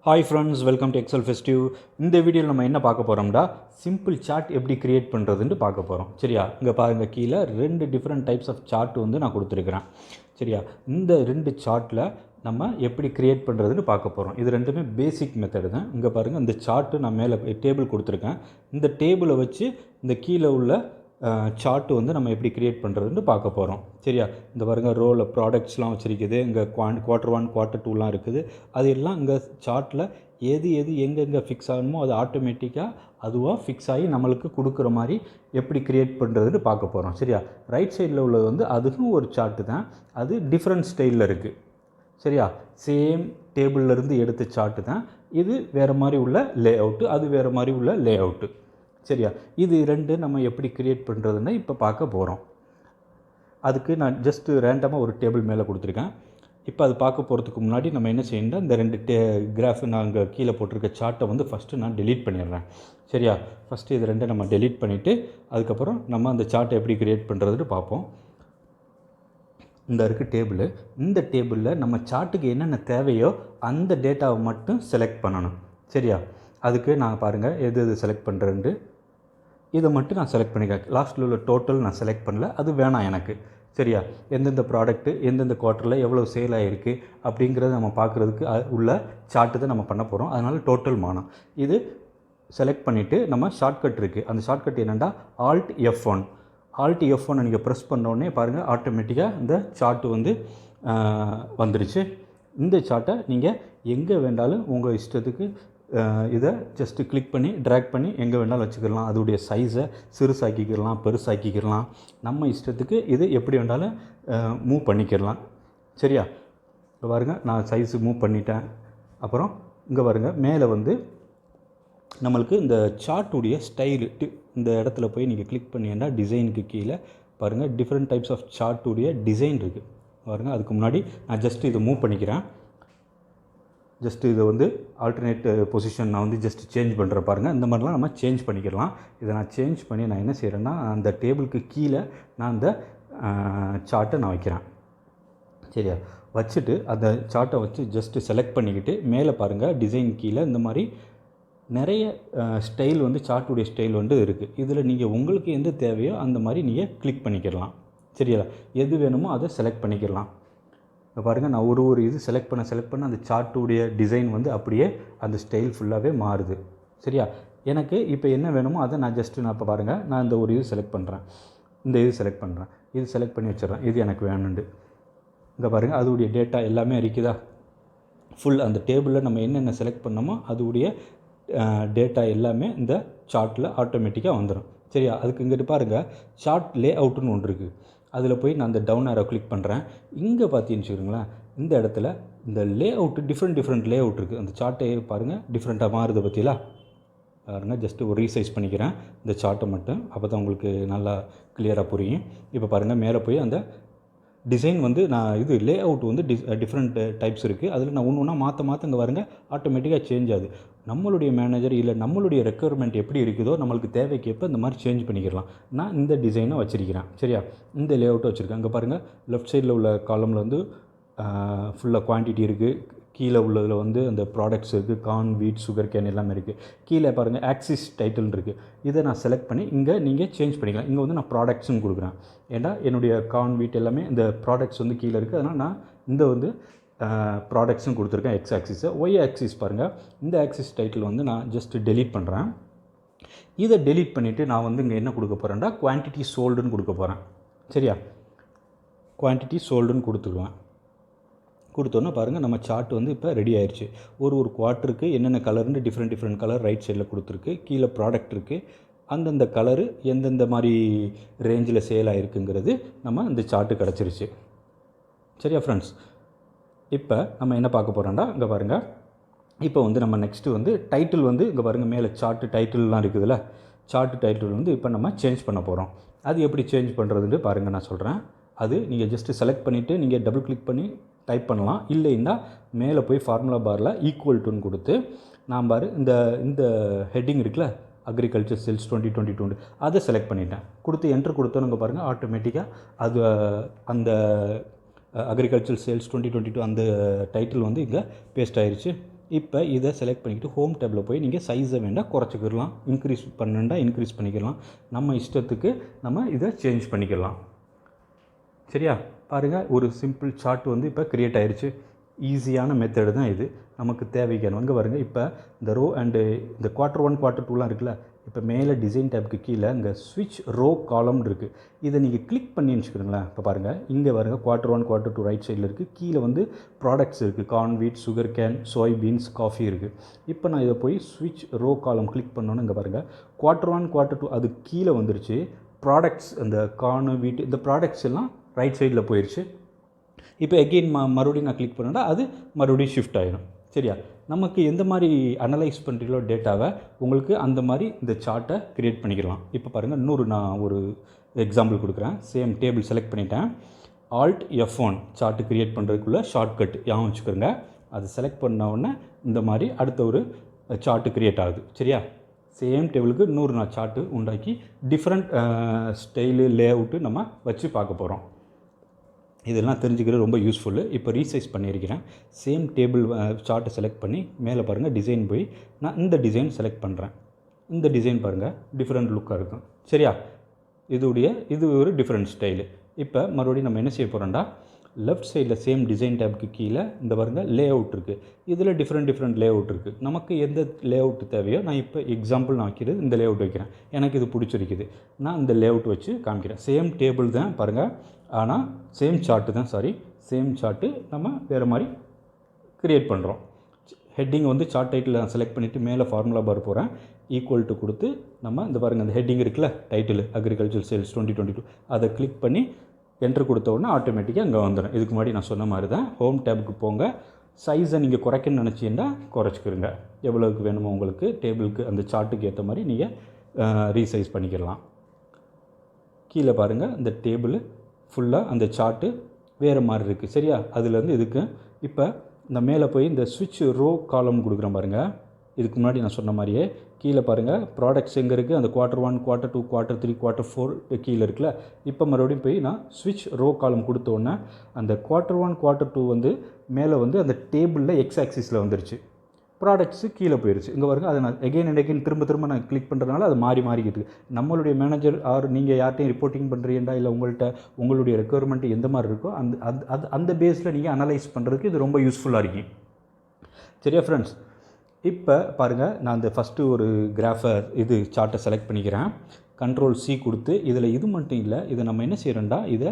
Hi friends, welcome to Excel Festive. இந்த வீடியோவில் நம்ம என்ன பார்க்க போகிறோம்டா சிம்பிள் சார்ட் எப்படி கிரியேட் பண்ணுறதுன்னு பார்க்க போகிறோம். சரியா, இங்கே பாருங்கள், கீழே 2 டிஃப்ரெண்ட் டைப்ஸ் ஆஃப் சார்ட் வந்து நான் கொடுத்துருக்குறேன். சரியா, இந்த 2 சார்ட்டில் நம்ம எப்படி கிரியேட் பண்ணுறதுன்னு பார்க்க போகிறோம். இது ரெண்டுமே பேசிக் மெத்தடு தான். இங்கே பாருங்கள், இந்த சார்ட்டு நான் மேலே டேபிள் கொடுத்துருக்கேன். இந்த டேபிளை வச்சு இந்த கீழே உள்ள சார்ட்டு வந்து நம்ம எப்படி க்ரியேட் பண்ணுறதுன்னு பார்க்க போகிறோம். சரியா, இந்த பாருங்கள், ரோவில் ப்ராடக்ட்ஸ்லாம் வச்சுருக்குது, இங்கே குவார்ட்டர் 1 குவார்ட்டர் 2லாம் இருக்குது. அது எல்லாம் இங்கே சார்ட்டில் எது எங்கெங்கே ஃபிக்ஸ் ஆகணுமோ அது ஆட்டோமேட்டிக்காக அதுவாக ஃபிக்ஸ் ஆகி நம்மளுக்கு கொடுக்குற மாதிரி எப்படி க்ரியேட் பண்ணுறதுன்னு பார்க்க போகிறோம். சரியா, ரைட் சைடில் உள்ளது வந்து அதுக்கும் ஒரு சார்ட்டு தான், அது டிஃப்ரெண்ட் ஸ்டைலில் இருக்குது. சரியா, சேம் டேபிள்லேருந்து எடுத்த சார்ட்டு தான். இது வேறு மாதிரி உள்ள லே அவுட்டு, அது வேறு மாதிரி உள்ள லே அவுட்டு. சரியா, இது ரெண்டு நம்ம எப்படி கிரியேட் பண்ணுறதுன்னு இப்போ பார்க்க போகிறோம். அதுக்கு நான் ஜஸ்ட்டு ரேண்டமாக ஒரு டேபிள் மேலே கொடுத்துருக்கேன். இப்போ அது பார்க்க போகிறதுக்கு முன்னாடி நம்ம என்ன செய்யணும்னா, இந்த 2 கிராஃப் நான் அங்கே கீழே போட்டிருக்க சார்ட்டை வந்து ஃபஸ்ட்டு நான் டெலீட் பண்ணிடுறேன். சரியா, ஃபஸ்ட்டு இது ரெண்டை நம்ம டெலீட் பண்ணிவிட்டு அதுக்கப்புறம் நம்ம அந்த சார்ட்டை எப்படி கிரியேட் பண்ணுறதுன்னு பார்ப்போம். இந்த இருக்குது டேபிள். இந்த டேபிளில் நம்ம சார்ட்டுக்கு என்னென்ன தேவையோ அந்த டேட்டாவை மட்டும் செலக்ட் பண்ணணும். சரியா, அதுக்கு நான் பாருங்கள் எது செலக்ட் பண்ணுறேன்ட்டு இதை மட்டும் நான் செலக்ட் பண்ணிக்கிறேன். லாஸ்ட்டில் உள்ள டோட்டல் நான் செலக்ட் பண்ணல, அது வேணாம் எனக்கு. சரியா, எந்தெந்த ப்ராடக்ட்டு எந்தெந்த குவார்ட்டரில் எவ்வளோ சேல் ஆகிருக்கு அப்படிங்கிறத நம்ம பார்க்குறதுக்கு உள்ள சார்ட்டு தான் நம்ம பண்ண போகிறோம். அதனால் டோட்டல் மானம் இது செலக்ட் பண்ணிவிட்டு நம்ம ஷார்ட்கட் இருக்குது. அந்த ஷார்ட்கட் என்னென்னா Alt F1. Alt F1 நீங்கள் ப்ரெஸ் பண்ணோடனே பாருங்கள், ஆட்டோமேட்டிக்காக இந்த சார்ட்டு வந்து வந்துடுச்சு. இந்த சார்ட்டை நீங்கள் எங்கே வேண்டாலும் உங்கள் இஷ்டத்துக்கு இதை ஜஸ்ட்டு கிளிக் பண்ணி ட்ராக் பண்ணி எங்கே வேணாலும் வச்சுக்கலாம். அதோடைய சைஸை சிறுசாக்கிக்கலாம், பெருசாக்கிக்கலாம், நம்ம இஷ்டத்துக்கு இது எப்படி வேண்டாலும் மூவ் பண்ணிக்கிடலாம். சரியா, இப்போ பாருங்கள், நான் சைஸு மூவ் பண்ணிட்டேன். அப்புறம் இங்கே பாருங்கள், மேலே வந்து நம்மளுக்கு இந்த சார்ட்டுடைய ஸ்டைலு இந்த இடத்துல போய் நீங்கள் கிளிக் பண்ணிங்கன்னா டிசைனுக்கு கீழே பாருங்கள் டிஃப்ரெண்ட் டைப்ஸ் ஆஃப் சார்ட்டுடைய டிசைன் இருக்குது பாருங்கள். அதுக்கு முன்னாடி நான் ஜஸ்ட்டு இதை மூவ் பண்ணிக்கிறேன். ஜஸ்ட்டு இதை வந்து ஆல்டர்னேட் பொசிஷன் நான் வந்து ஜஸ்ட் சேஞ்ச் பண்ணுற பாருங்கள். இந்த மாதிரிலாம் நம்ம சேஞ்ச் பண்ணிக்கலாம். இதை நான் சேஞ்ச் பண்ணி நான் என்ன செய்கிறேன்னா, அந்த டேபிளுக்கு கீழே நான் அந்த சார்ட்டை நான் வைக்கிறேன். சரியா, வச்சுட்டு அந்த சார்ட்டை வச்சு ஜஸ்ட்டு செலக்ட் பண்ணிக்கிட்டு மேலே பாருங்கள், டிசைன் கீழே இந்த மாதிரி நிறைய ஸ்டைல் வந்து சார்ட்டுடைய ஸ்டைல் வந்து இருக்குது. இதில் நீங்கள் உங்களுக்கு எந்த தேவையோ அந்த மாதிரி நீங்கள் கிளிக் பண்ணிக்கிடலாம். சரியா, எது வேணுமோ அதை செலக்ட் பண்ணிக்கிடலாம். இப்போ பாருங்கள், நான் ஒரு இது செலக்ட் பண்ண அந்த சார்ட்டுடைய டிசைன் வந்து அப்படியே அந்த ஸ்டைல் ஃபுல்லாகவே மாறுது. சரியா, எனக்கு இப்போ என்ன வேணுமோ அதை நான் இப்போ பாருங்கள், நான் இந்த ஒரு இது செலக்ட் பண்ணுறேன், இந்த இது செலக்ட் பண்ணுறேன், இது செலக்ட் பண்ணி வச்சிடறேன், இது எனக்கு வேணுண்டு. இங்கே பாருங்கள், அதோடைய டேட்டா எல்லாமே இருக்குதா, ஃபுல் அந்த டேபிளில் நம்ம என்னென்ன செலக்ட் பண்ணோமோ அதோடைய டேட்டா எல்லாமே இந்த சார்ட்டில் ஆட்டோமேட்டிக்காக வந்துடும். சரியா, அதுக்கு இங்கிட்டு பாருங்கள், சார்ட் லே அவுட்டுன்னு ஒன்று இருக்குது. அதில் போய் நான் அந்த டவுன் ஆரோ கிளிக் பண்ணுறேன். இங்கே பார்த்தீங்கன்னு வச்சுக்கோங்களேன், இந்த இடத்துல இந்த லே அவுட்டு டிஃப்ரெண்ட் லே அவுட் இருக்குது. அந்த சார்ட்டை பாருங்கள், டிஃப்ரெண்ட்டாக மாறுது பற்றிலா பாருங்கள். ஜஸ்ட்டு ஒரு ரீசைஸ் பண்ணிக்கிறேன் இந்த சார்ட்டை மட்டும், அப்போ தான் உங்களுக்கு நல்லா கிளியராக புரியும். இப்போ பாருங்கள், மேலே போய் அந்த டிசைன் வந்து நான் இது லே அவுட் வந்து டிஃப்ரெண்ட் டைப்ஸ் இருக்குது. அதில் நான் ஒன்று ஒன்றா மாற்ற இங்கே பாருங்கள் ஆட்டோமேட்டிக்காக சேஞ்ச் ஆகுது. நம்மளுடைய மேனேஜர் இல்லை நம்மளுடைய ரெக்குயர்மெண்ட் எப்படி இருக்குதோ நம்மளுக்கு தேவைக்கேற்ப இந்த மாதிரி சேஞ்ச் பண்ணிக்கிறலாம். நான் இந்த டிசைனை வச்சுருக்கிறேன். சரியா, இந்த லே அவுட்டை வச்சுருக்கேன். அங்கே பாருங்கள், லெஃப்ட் சைடில் உள்ள காலமில் வந்து ஃபுல்லாக குவான்டிட்டி இருக்குது. கீழே உள்ளதில் வந்து அந்த ப்ராடக்ட்ஸ் இருக்குது, கார்ன், வீட், சுகர் கேன் எல்லாமே இருக்குது. கீழே பாருங்கள் ஆக்சிஸ் டைட்டில் இருக்குது. இதை நான் செலக்ட் பண்ணி இங்கே நீங்கள் சேஞ்ச் பண்ணிக்கலாம். இங்கே வந்து நான் ப்ராடக்ட்ஸ்னு கொடுக்குறேன். ஏன்னா என்னுடைய கார்ன், வீட் எல்லாமே இந்த ப்ராடக்ட்ஸ் வந்து கீழே இருக்குது. அதனால் நான் இந்த வந்து ப்ராடக்ட்ஸ்னு கொடுத்துருக்கேன் எக்ஸ் ஆக்சிஸை. ஒய் ஆக்சிஸ் பாருங்கள், இந்த ஆக்சிஸ் டைட்டில் வந்து நான் ஜஸ்ட்டு டெலீட் பண்ணுறேன். இதை டெலீட் பண்ணிவிட்டு நான் வந்து இங்கே என்ன கொடுக்க போகிறேன்டா, குவான்டிட்டி சோல்டுன்னு கொடுக்க போகிறேன். சரியா, குவான்டிட்டி சோல்டுன்னு கொடுத்தோன்னா பாருங்கள், நம்ம சார்ட் வந்து இப்போ ரெடி ஆயிடுச்சு. ஒரு குவார்ட்டருக்கு என்னென்ன கலர்னு டிஃப்ரெண்ட் கலர் ரைட் சைடில் கொடுத்துருக்கு. கீழே ப்ராடக்ட் இருக்குது, அந்தந்த கலரு எந்தெந்த மாதிரி ரேஞ்சில் சேல் ஆகிருக்குங்கிறது நம்ம இந்த சார்ட்டு கிடச்சிருச்சு. சரியா ஃப்ரெண்ட்ஸ், இப்போ நம்ம என்ன பார்க்க போகிறோம்டா, இங்கே பாருங்கள், இப்போ வந்து நம்ம நெக்ஸ்ட்டு வந்து டைட்டில் வந்து இங்கே பாருங்கள், மேலே சார்ட்டு டைட்டில்லாம் இருக்குதுல்ல, சார்ட்டு டைட்டில் வந்து இப்போ நம்ம சேஞ்ச் பண்ண போகிறோம். அது எப்படி சேஞ்ச் பண்ணுறதுன்னு பாருங்கள், நான் சொல்கிறேன். அது நீங்கள் ஜஸ்ட்டு செலக்ட் பண்ணிவிட்டு நீங்கள் டபுள் கிளிக் பண்ணி டைப் பண்ணலாம். இல்லைன்னா மேலே போய் ஃபார்முலா பாரில் ஈக்குவல் டுன்னு கொடுத்து நான் இந்த ஹெட்டிங் இருக்குல்ல, அக்ரிகல்ச்சர் சேல்ஸ் 2022 அதை செலக்ட் பண்ணிட்டேன். கொடுத்து என்ட்ரு கொடுத்தோன்னு பாருங்கள், ஆட்டோமேட்டிக்காக அது அந்த அக்ரிகல்ச்சர் சேல்ஸ் 2022 அந்த டைட்டில் வந்து இங்கே பேஸ்ட் ஆயிடுச்சு. இப்போ இதை செலக்ட் பண்ணிக்கிட்டு ஹோம் டேப்பில் போய் நீங்கள் சைஸை வேண்டாம் குறைச்சிக்கிடலாம், இன்க்ரீஸ் பண்ணணுன்னா இன்க்ரீஸ் பண்ணிக்கலாம், நம்ம இஷ்டத்துக்கு நம்ம இதை சேஞ்ச் பண்ணிக்கலாம். சரியா? பாருங்கள், ஒரு சிம்பிள் சார்ட் வந்து இப்போ க்ரியேட் ஆயிடுச்சு. ஈஸியான மெத்தடு தான் இது. நமக்கு தேவைக்கான அங்கே பாருங்கள். இப்போ இந்த ரோ அண்டு இந்த Q1 Q2லாம் இருக்குல்ல, இப்போ மேலே டிசைன் டேப்புக்கு கீழே இங்கே ஸ்விட்ச் ரோ காலம் இருக்குது. இதை நீங்கள் கிளிக் பண்ணி வச்சுக்கிறீங்களேன். இப்போ பாருங்கள், இங்கே பாருங்கள் Q1 Q2 ரைட் சைடில் இருக்குது. கீழே வந்து ப்ராடக்ட்ஸ் இருக்குது, கார்ன், வீட், சுகர் கேன், சோய் பீன்ஸ், காஃபி இருக்குது. இப்போ நான் இதை போய் ஸ்விட்ச் ரோ காலம் கிளிக் பண்ணோன்னு இங்கே பாருங்கள் Q1 Q2 அது கீழே வந்துருச்சு. ப்ராடக்ட்ஸ் அந்த கார்னு, வீட்டு, இந்த ப்ராடக்ட்ஸ் எல்லாம் ரைட் சைடில் போயிடுச்சு. இப்போ எகெயின் மறுபடியும் நான் கிளிக் பண்ணேன்னா அது மறுபடியும் ஷிஃப்ட் ஆகிடும். சரியா? நமக்கு எந்த மாதிரி அனலைஸ் பண்ணுறீங்களோ டேட்டாவை, உங்களுக்கு அந்த மாதிரி இந்த சார்ட்டை க்ரியேட் பண்ணிக்கலாம். இப்போ பாருங்கள், நான் ஒரு எக்ஸாம்பிள் கொடுக்குறேன். சேம் டேபிள் செலக்ட் பண்ணிட்டேன். Alt F1 சார்ட்டு க்ரியேட் பண்ணுறதுக்குள்ளே ஷார்ட்கட் ஞாபகம் வச்சுக்கிறோங்க. அது செலக்ட் பண்ண உடனே இந்த மாதிரி அடுத்த ஒரு சார்ட்டு க்ரியேட் ஆகுது. சரியா? சேம் டேபிளுக்கு நான் சார்ட்டு உண்டாக்கி டிஃப்ரெண்ட் ஸ்டைலு லே அவுட்டு நம்ம வச்சு பார்க்க போகிறோம். இதெல்லாம் தெரிஞ்சுக்கிறது ரொம்ப யூஸ்ஃபுல்லு. இப்போ ரீசைஸ் பண்ணியிருக்கிறேன். சேம் டேபிள் சார்ட்டை செலக்ட் பண்ணி மேலே பாருங்கள் டிசைன் போய் நான் இந்த டிசைன் செலக்ட் பண்ணுறேன். இந்த டிசைன் பாருங்கள் டிஃப்ரெண்ட் லுக்காக இருக்கும். சரியா? இது ஒரு டிஃப்ரெண்ட் ஸ்டைலு. இப்போ மறுபடியும் நம்ம என்ன செய்ய போகிறோம்டா, லெஃப்ட் சைடில் சேம் டிசைன் டேப்புக்கு கீழே இந்த பாருங்கள் லே அவுட் இருக்குது. இதில் டிஃப்ரெண்ட் லே அவுட் இருக்குது. நமக்கு எந்த லே அவுட் தேவையோ, நான் இப்போ எக்ஸாம்பிள் நான் வைக்கிறது இந்த லே அவுட் வைக்கிறேன். எனக்கு இது பிடிச்சிருக்குது, நான் இந்த லே அவுட் வச்சு காமிக்கிறேன். சேம் டேபிள் தான் பாருங்கள், ஆனால் சேம் சார்ட்டு நம்ம வேறு மாதிரி க்ரியேட் பண்ணுறோம். ஹெட்டிங் வந்து சார்ட் டைட்டில் நான் செலக்ட் பண்ணிவிட்டு மேலே ஃபார்முலா பார் போகிறேன். ஈக்குவல் டு கொடுத்து நம்ம இந்த பாருங்கள் அந்த ஹெட்டிங் இருக்குல்ல, டைட்டில் அக்ரிகல்ச்சர் சேல்ஸ் 2022, அதை கிளிக் பண்ணி என்ட்ரு கொடுத்த உடனே ஆட்டோமேட்டிக்காக அங்கே வந்துடும். இதுக்கு முன்னாடி நான் சொன்ன மாதிரி தான். ஹோம் டேபுக்கு போங்க. சைஸை நீங்கள் குறைக்கணும்னு நினச்சிங்கன்னா குறைச்சிக்கிறங்க. எவ்வளோக்கு வேணுமோ உங்களுக்கு டேபிளுக்கு அந்த சார்ட்டுக்கு ஏற்ற மாதிரி நீங்கள் ரீசைஸ் பண்ணிக்கலாம். கீழே பாருங்கள் இந்த டேபிள் ஃபுல்லாக அந்த சார்ட்டு வேறு மாதிரி இருக்குது. சரியா? அதுலேருந்து இதுக்கு இப்போ இந்த மேலே போய் இந்த ஸ்விட்ச் ரோ காலம் கொடுக்குறேன் பாருங்கள். இதுக்கு முன்னாடி நான் சொன்ன மாதிரியே கீழே பாருங்கள் ப்ராடக்ட்ஸ் எங்கே இருக்குது, அந்த Q1 Q2 Q3 Q4 கீழே இருக்குல்ல. இப்போ மறுபடியும் போய் நான் ஸ்விட்ச் ரோ காலம் கொடுத்த உடனே அந்த Q1 Q2 வந்து மேலே வந்து அந்த டேபிளில் எக்ஸ் ஆக்சிஸில் வந்துருச்சு. ப்ராடக்ட்ஸு கீழே போயிடுச்சு. இங்கே பாருங்கள், அதை நான் எகெயின் அண்ட் எகெயின் திரும்ப நான் கிளிக் பண்ணுறதுனால அது மாறிக்கிட்டு. நம்மளுடைய மேனேஜர் நீங்கள் யார்ட்டையும் ரிப்போர்ட்டிங் பண்ணுறீங்கடா, இல்லை உங்களுடைய ரெக்குயர்மெண்ட் எந்த மாதிரி இருக்கோ அந்த பேஸில் நீங்கள் அனலைஸ் பண்ணுறதுக்கு இது ரொம்ப யூஸ்ஃபுல்லாக இருக்கும். சரியா ஃப்ரெண்ட்ஸ்? இப்போ பாருங்கள், நான் இந்த ஃபஸ்ட்டு ஒரு சார்ட்டை செலக்ட் பண்ணிக்கிறேன். Ctrl+C கொடுத்து இதில் இது மட்டும் இல்லை, இதை நம்ம என்ன செய்கிறோம்டா, இதை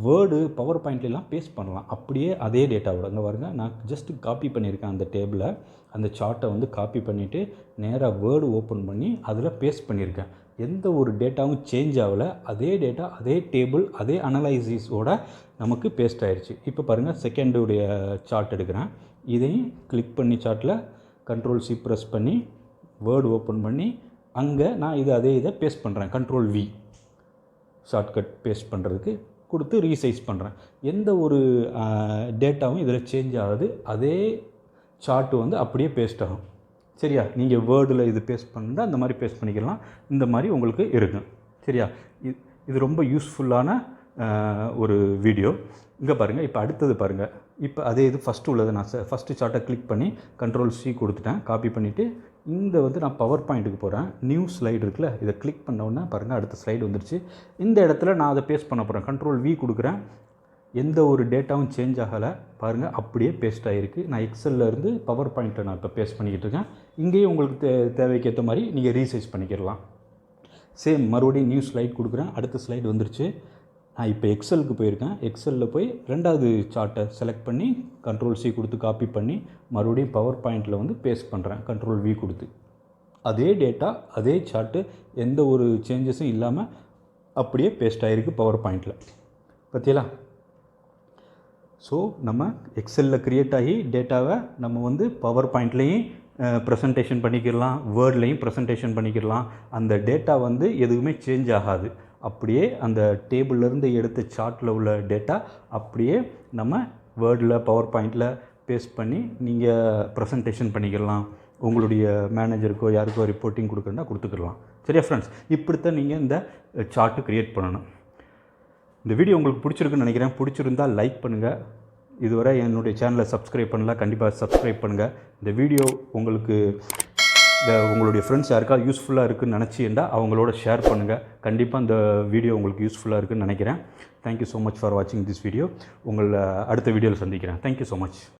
வேர்டு பவர் பாயிண்ட்லாம் பேஸ்ட் பண்ணலாம். அப்படியே அதே டேட்டாவோட இங்கே பாருங்கள், நான் ஜஸ்ட்டு காப்பி பண்ணியிருக்கேன் அந்த டேபிளை, அந்த சார்ட்டை வந்து காப்பி பண்ணிவிட்டு நேராக வேர்டு ஓப்பன் பண்ணி அதில் பேஸ்ட் பண்ணியிருக்கேன். எந்த ஒரு டேட்டாவும் சேஞ்ச் ஆகலை. அதே டேட்டா, அதே டேபிள், அதே அனலைசிஸோட நமக்கு பேஸ்ட் ஆயிடுச்சு. இப்போ பாருங்கள், செகண்டுடைய சார்ட் எடுக்கிறேன். இதையும் கிளிக் பண்ணி சார்ட்டில் Ctrl+C ப்ரெஸ் பண்ணி வேர்டு ஓப்பன் பண்ணி அங்கே நான் இதை பேஸ்ட் பண்ணுறேன். Ctrl+V ஷார்ட்கட் பேஸ்ட் பண்ணுறதுக்கு கொடுத்து ரீசைஸ் பண்ணுறேன். எந்த ஒரு டேட்டாவும் இதில் சேஞ்ச் ஆகுது. அதே சார்ட்டு வந்து அப்படியே பேஸ்ட் ஆகும். சரியா? நீங்கள் வேர்டில் இது பேஸ்ட் பண்ணால் அந்த மாதிரி பேஸ்ட் பண்ணிக்கலாம். இந்த மாதிரி உங்களுக்கு இருக்கும். சரியா? இது ரொம்ப யூஸ்ஃபுல்லான ஒரு வீடியோ. இங்கே பாருங்கள், இப்போ அடுத்தது பாருங்கள். இப்போ அதே இது ஃபஸ்ட்டு உள்ளது நான் ஃபஸ்ட்டு சார்ட்டை கிளிக் பண்ணி Ctrl+C கொடுத்துட்டேன், காப்பி பண்ணிவிட்டு இந்த வந்து நான் பவர் பாயிண்ட்டுக்கு போகிறேன். நியூ ஸ்லைடு இருக்குல்ல, இதை கிளிக் பண்ண உடனே பாருங்கள் அடுத்த ஸ்லைடு வந்துருச்சு. இந்த இடத்துல நான் அதை பேஸ்ட் பண்ண போகிறேன். Ctrl+V கொடுக்குறேன். எந்த ஒரு டேட்டாவும் சேஞ்ச் ஆகலை. பாருங்கள் அப்படியே பேஸ்ட் ஆகிருக்கு. நான் எக்ஸல்லேருந்து பவர் பாயிண்ட்டை நான் இப்போ பேஸ்ட் பண்ணிக்கிட்டு இருக்கேன். இங்கேயும் உங்களுக்கு தேவைக்கு ஏற்ற மாதிரி நீங்கள் ரீசைஸ் பண்ணிக்கிடலாம். சேம் மறுபடியும் நியூ ஸ்லைட் கொடுக்குறேன். அடுத்த ஸ்லைடு வந்துருச்சு. நான் இப்போ எக்ஸலுக்கு போயிருக்கேன். எக்ஸலில் போய் ரெண்டாவது சார்ட்டை செலக்ட் பண்ணி Ctrl+C கொடுத்து காப்பி பண்ணி மறுபடியும் பவர் பாயிண்டில் வந்து பேஸ்ட் பண்ணுறேன். Ctrl+V கொடுத்து அதே டேட்டா, அதே சார்ட்டு, எந்த ஒரு சேஞ்சஸும் இல்லாமல் அப்படியே பேஸ்ட் ஆகிருக்கு பவர் பாயிண்டில். பார்த்தீங்களா? ஸோ நம்ம எக்ஸலில் க்ரியேட் ஆகி டேட்டாவை நம்ம வந்து பவர் பாயிண்ட்லேயும் ப்ரெசன்டேஷன் பண்ணிக்கிடலாம், வேர்ட்லேயும் ப்ரெசன்டேஷன் பண்ணிக்கிடலாம். அந்த டேட்டா வந்து எதுவுமே சேஞ்ச் ஆகாது. அப்படியே அந்த டேபிள்லேருந்து எடுத்த சார்ட்டில் உள்ள டேட்டா அப்படியே நம்ம வேர்டில் பவர் பாயிண்டில் பேஸ்ட் பண்ணி நீங்கள் ப்ரெசன்டேஷன் பண்ணிக்கலாம். உங்களுடைய மேனேஜருக்கோ யாருக்கோ ரிப்போர்ட்டிங் கொடுக்குறதா கொடுத்துக்கலாம். சரியா ஃப்ரெண்ட்ஸ்? இப்படித்தான் நீங்கள் இந்த சார்ட்டு க்ரியேட் பண்ணணும். இந்த வீடியோ உங்களுக்கு பிடிச்சிருக்குன்னு நினைக்கிறேன். பிடிச்சிருந்தால் லைக் பண்ணுங்கள், இதுவரை என்னுடைய சேனலை சப்ஸ்கிரைப் பண்ணலாம், கண்டிப்பாக சப்ஸ்கிரைப் பண்ணுங்கள். இந்த வீடியோ உங்களுக்கு உங்களுடைய ஃப்ரெண்ட்ஸ் யாருக்காவது யூஸ்ஃபுல்லாக இருக்குதுன்னு நினச்சிருந்தா அவங்களோட ஷேர் பண்ணுங்கள். கண்டிப்பாக இந்த வீடியோ உங்களுக்கு யூஸ்ஃபுல்லாக இருக்குதுன்னு நினைக்கிறேன். தேங்க்யூ ஸோ மச் ஃபார் வாட்சிங் திஸ் வீடியோ. உங்களை அடுத்த வீடியோவில் சந்திக்கிறேன். Thank you so much.